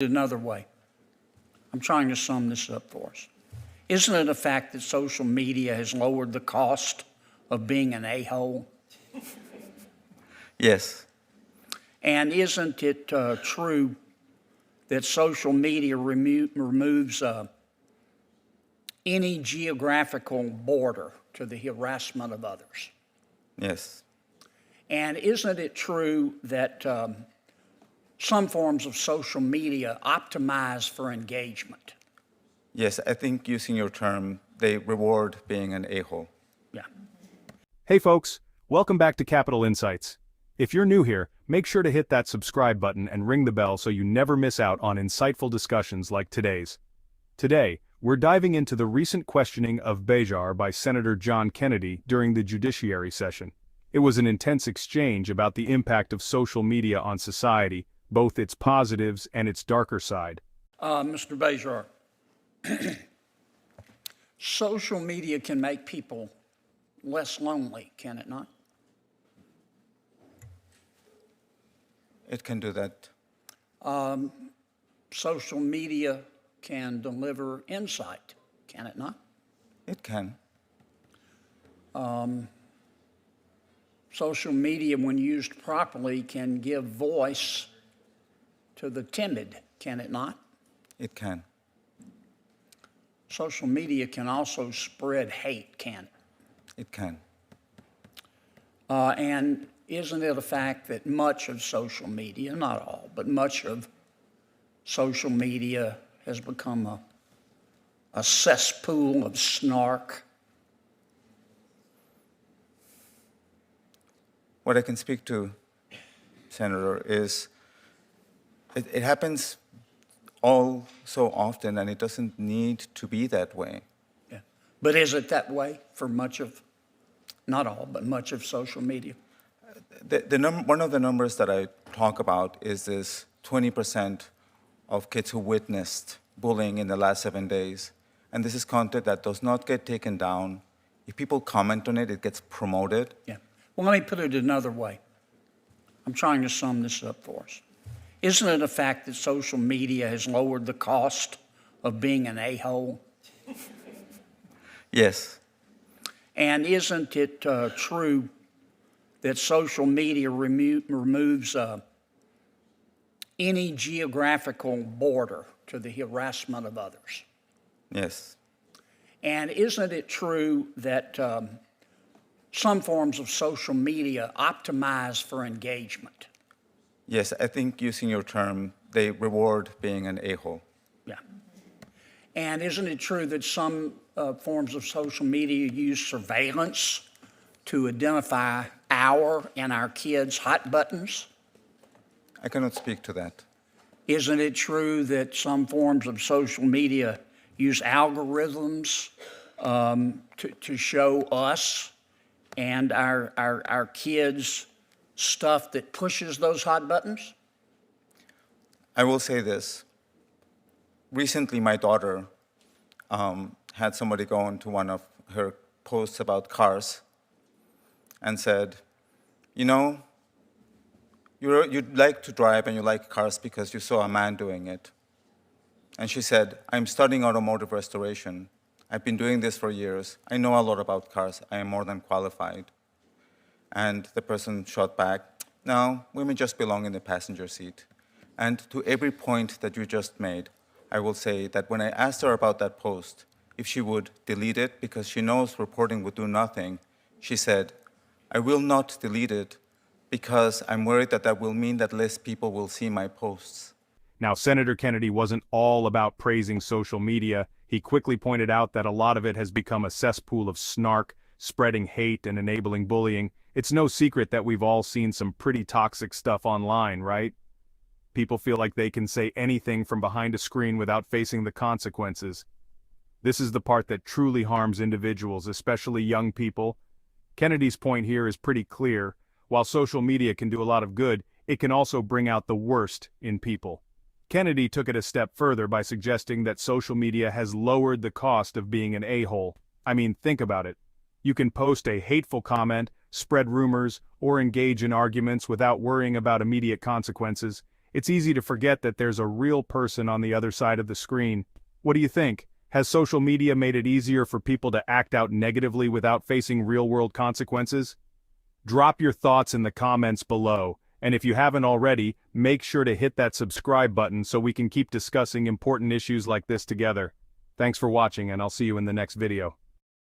Another way. I'm trying to sum this up for us. Isn't it a fact that social media has lowered the cost of being an a-hole? Yes. And isn't it true that social media removes any geographical border to the harassment of others? Yes. And isn't it true that some forms of social media optimize for engagement? Yes, I think using your term, they reward being an a-hole. Yeah. Hey folks, welcome back to Capital Insights. If you're new here, make sure to hit that subscribe button and ring the bell so you never miss out on insightful discussions like today's. Today, we're diving into the recent questioning of Bejar by Senator John Kennedy during the judiciary session. It was an intense exchange about the impact of social media on society, both its positives and its darker side. Mr. Bejar, social media can make people less lonely, can it not? It can do that. Social media can deliver insight, can it not? It can. Social media, when used properly, can give voice to the timid, can it not? It can. Social media can also spread hate, can it? It can. And isn't it a fact that much of social media, not all, but much of social media has become a cesspool of snark? What I can speak to, Senator, is it happens all so often, and it doesn't need to be that way. Yeah. But is it that way for much of, not all, but much of social media? One of the numbers that I talk about is this 20% of kids who witnessed bullying in the last 7 days. And this is content that does not get taken down. If people comment on it, it gets promoted. Yeah. Well, let me put it another way. I'm trying to sum this up for us. Isn't it a fact that social media has lowered the cost of being an a-hole? Yes. And isn't it true that social media removes any geographical border to the harassment of others? Yes. And isn't it true that some forms of social media optimize for engagement? Yes, I think using your term, they reward being an a-hole. Yeah. And isn't it true that some forms of social media use surveillance to identify our and our kids' hot buttons? I cannot speak to that. Isn't it true that some forms of social media use algorithms to show us and our kids stuff that pushes those hot buttons? I will say this. Recently, my daughter had somebody go into one of her posts about cars and said, you know, you'd like to drive and you like cars because you saw a man doing it. And she said, I'm studying automotive restoration. I've been doing this for years. I know a lot about cars. I am more than qualified. And the person shot back, no, women just belong in the passenger seat. And to every point that you just made, I will say that when I asked her about that post, if she would delete it because she knows reporting would do nothing, she said, I will not delete it because I'm worried that that will mean that less people will see my posts. Now, Senator Kennedy wasn't all about praising social media. He quickly pointed out that a lot of it has become a cesspool of snark, spreading hate and enabling bullying. It's no secret that we've all seen some pretty toxic stuff online, right? People feel like they can say anything from behind a screen without facing the consequences. This is the part that truly harms individuals, especially young people. Kennedy's point here is pretty clear. While social media can do a lot of good, it can also bring out the worst in people. Kennedy took it a step further by suggesting that social media has lowered the cost of being an a-hole. I mean, think about it. You can post a hateful comment, spread rumors, or engage in arguments without worrying about immediate consequences. it's easy to forget that there's a real person on the other side of the screen. What do you think? Has social media made it easier for people to act out negatively without facing real-world consequences? Drop your thoughts in the comments below, and if you haven't already, make sure to hit that subscribe button so we can keep discussing important issues like this together. Thanks for watching, and I'll see you in the next video.